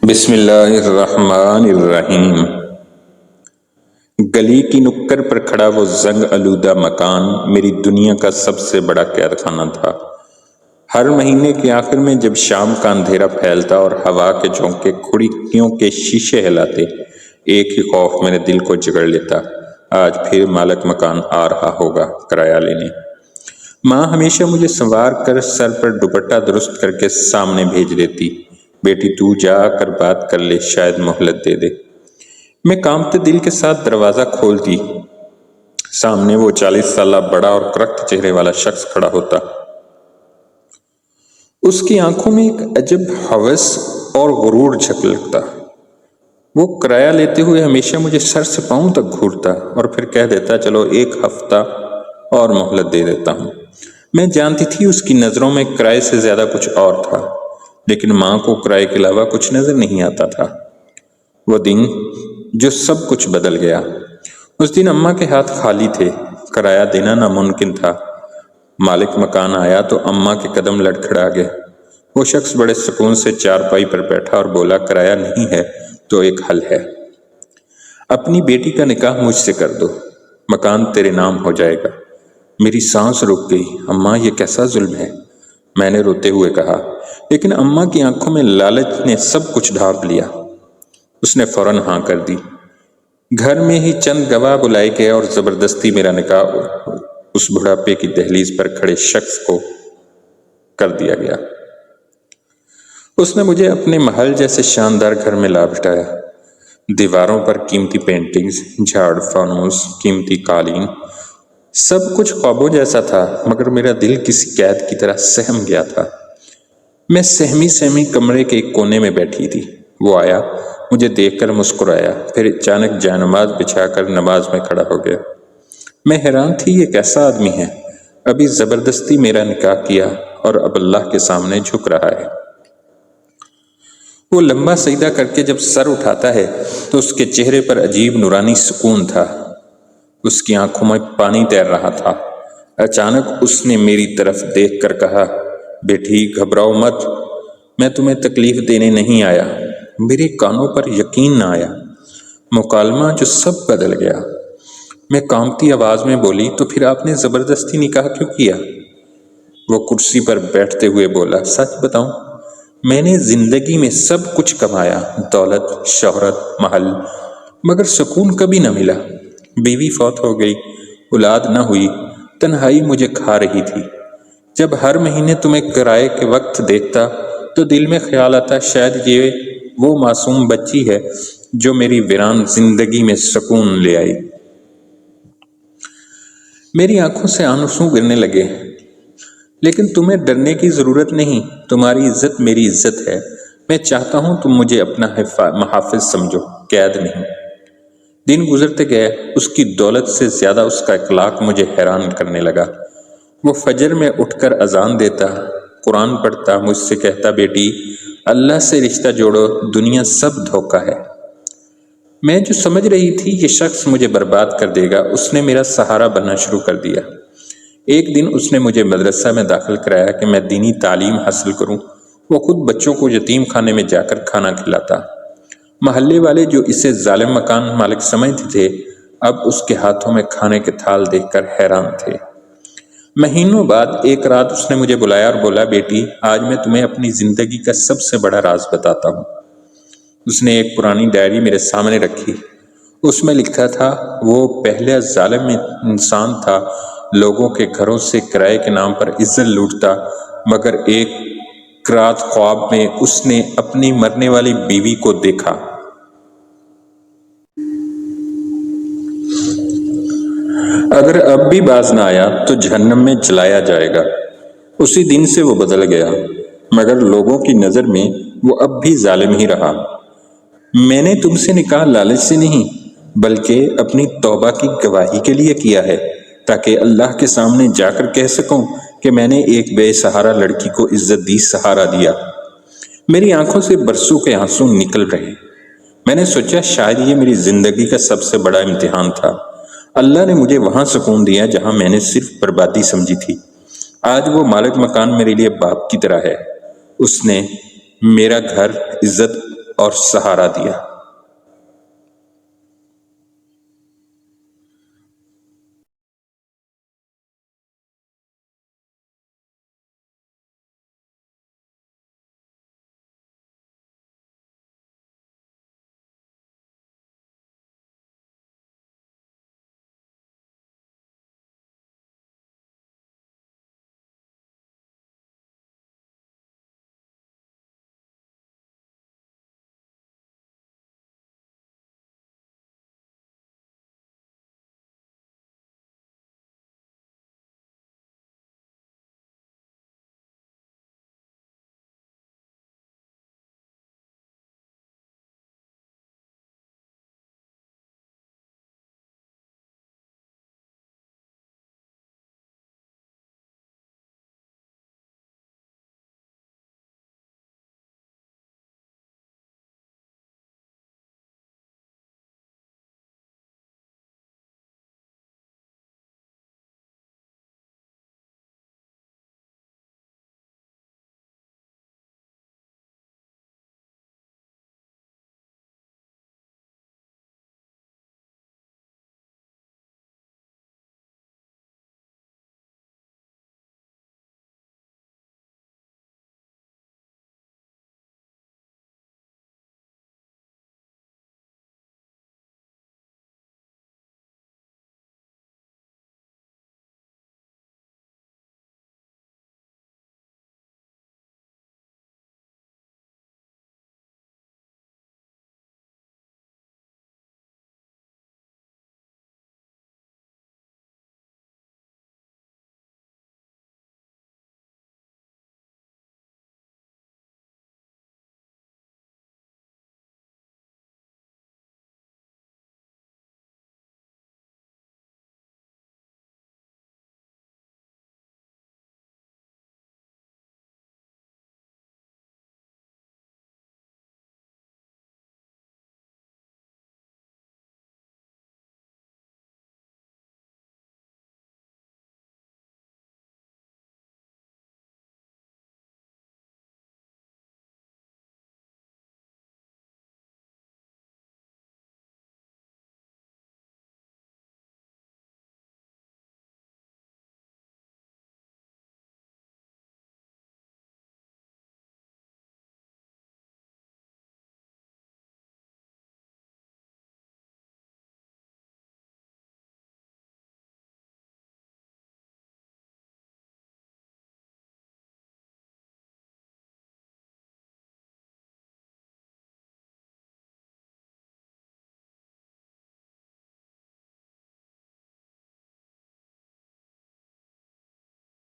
بسم اللہ الرحمن الرحیم۔ گلی کی نکڑ پر کھڑا وہ زنگ آلودہ مکان میری دنیا کا سب سے بڑا قید خانہ تھا۔ ہر مہینے کے آخر میں جب شام کا اندھیرا پھیلتا اور ہوا کے جھونکے کھڑکیوں کے شیشے ہلاتے، ایک ہی خوف میرے دل کو جکڑ لیتا، آج پھر مالک مکان آ رہا ہوگا کرایہ لینے۔ ماں ہمیشہ مجھے سنوار کر سر پر دوپٹہ درست کر کے سامنے بھیج دیتی، بیٹی تو جا کر بات کر لے، شاید مہلت دے دے۔ میں کانپتے دل کے ساتھ دروازہ کھولتی، سامنے وہ 40 سالہ بڑا اور کرخت چہرے والا شخص کھڑا ہوتا۔ اس کی آنکھوں میں ایک عجب ہوس اور غرور جھلکتا۔ وہ کرایہ لیتے ہوئے ہمیشہ مجھے سر سے پاؤں تک گھورتا اور پھر کہہ دیتا، چلو 1 ہفتہ اور مہلت دے دیتا ہوں۔ میں جانتی تھی اس کی نظروں میں کرائے سے زیادہ کچھ اور تھا، لیکن ماں کو کرائے کے علاوہ کچھ نظر نہیں آتا تھا۔ وہ دن جو سب کچھ بدل گیا۔ اس دن اماں کے ہاتھ خالی تھے، کرایہ دینا ناممکن تھا۔ مالک مکان آیا تو اماں کے قدم لڑکھڑا گئے۔ وہ شخص بڑے سکون سے چارپائی پر بیٹھا اور بولا، کرایہ نہیں ہے تو ایک حل ہے، اپنی بیٹی کا نکاح مجھ سے کر دو، مکان تیرے نام ہو جائے گا۔ میری سانس رک گئی۔ اماں، یہ کیسا ظلم ہے، میں نے روتے ہوئے کہا، لیکن اماں کی آنکھوں میں لالچ نے سب کچھ ڈھانپ لیا۔ اس نے فوراً ہاں کر دی۔ گھر میں ہی چند گواہ بلائے گئے اور زبردستی میرا نکاح اس بڑھاپے کی دہلیز پر کھڑے شخص کو کر دیا گیا۔ اس نے مجھے اپنے محل جیسے شاندار گھر میں لا بٹھایا۔ دیواروں پر قیمتی پینٹنگز، جھاڑ، فانوس، قیمتی قالین، سب کچھ خوابوں جیسا تھا، مگر میرا دل کسی قید کی طرح سہم گیا تھا۔ میں سہمی کمرے کے ایک کونے میں بیٹھی تھی۔ وہ آیا، مجھے دیکھ کر مسکرایا، پھر اچانک جائے نماز بچھا کر نماز میں کھڑا ہو گیا۔ میں حیران تھی، یہ کیسا آدمی ہے، ابھی زبردستی میرا نکاح کیا اور اب اللہ کے سامنے جھک رہا ہے۔ وہ لمبا سجدہ کر کے جب سر اٹھاتا ہے تو اس کے چہرے پر عجیب نورانی سکون تھا۔ اس کی آنکھوں میں پانی تیر رہا تھا۔ اچانک اس نے میری طرف دیکھ کر کہا، بیٹی گھبراؤ مت، میں تمہیں تکلیف دینے نہیں آیا۔ میرے کانوں پر یقین نہ آیا۔ مکالمہ جو سب بدل گیا۔ میں کانپتی آواز میں بولی، تو پھر آپ نے زبردستی نکاح کیوں کیا؟ وہ کرسی پر بیٹھتے ہوئے بولا، سچ بتاؤں، میں نے زندگی میں سب کچھ کمایا، دولت، شہرت، محل، مگر سکون کبھی نہ ملا۔ بیوی فوت ہو گئی، اولاد نہ ہوئی، تنہائی مجھے کھا رہی تھی۔ جب ہر مہینے تمہیں کرائے کے وقت دیکھتا تو دل میں خیال آتا، شاید یہ وہ معصوم بچی ہے جو میری ویران زندگی میں سکون لے آئی۔ میری آنکھوں سے آنسو گرنے لگے۔ لیکن تمہیں ڈرنے کی ضرورت نہیں، تمہاری عزت میری عزت ہے۔ میں چاہتا ہوں تم مجھے اپنا محافظ سمجھو، قید نہیں۔ دن گزرتے گئے، اس کی دولت سے زیادہ اس کا اخلاق مجھے حیران کرنے لگا۔ وہ فجر میں اٹھ کر اذان دیتا، قرآن پڑھتا، مجھ سے کہتا، بیٹی اللہ سے رشتہ جوڑو، دنیا سب دھوکہ ہے۔ میں جو سمجھ رہی تھی یہ شخص مجھے برباد کر دے گا، اس نے میرا سہارا بننا شروع کر دیا۔ ایک دن اس نے مجھے مدرسہ میں داخل کرایا کہ میں دینی تعلیم حاصل کروں۔ وہ خود بچوں کو یتیم خانے میں جا کر کھانا کھلاتا۔ محلے والے جو اسے ظالم مکان مالک سمجھتے تھے، اب اس کے ہاتھوں میں کھانے کے تھال دیکھ کر حیران تھے۔ مہینوں بعد ایک رات اس نے مجھے بلایا اور بولا، بیٹی آج میں تمہیں اپنی زندگی کا سب سے بڑا راز بتاتا ہوں۔ اس نے ایک پرانی ڈائری میرے سامنے رکھی۔ اس میں لکھا تھا، وہ پہلا ظالم انسان تھا، لوگوں کے گھروں سے کرائے کے نام پر عزت لوٹتا، مگر ایک رات خواب میں اس نے اپنی مرنے والی بیوی کو دیکھا۔ اگر اب بھی باز نہ آیا تو جہنم میں جلایا جائے گا۔ اسی دن سے وہ بدل گیا، مگر لوگوں کی نظر میں وہ اب بھی ظالم ہی رہا۔ میں نے تم سے نکاح لالچ سے نہیں، بلکہ اپنی توبہ کی گواہی کے لیے کیا ہے، تاکہ اللہ کے سامنے جا کر کہہ سکوں کہ میں نے ایک بے سہارا لڑکی کو عزت دی، سہارا دیا۔ میری آنکھوں سے برسوں کے آنسو نکل رہے۔ میں نے سوچا شاید یہ میری زندگی کا سب سے بڑا امتحان تھا۔ اللہ نے مجھے وہاں سکون دیا جہاں میں نے صرف بربادی سمجھی تھی۔ آج وہ مالک مکان میرے لیے باپ کی طرح ہے۔ اس نے میرا گھر، عزت اور سہارا دیا۔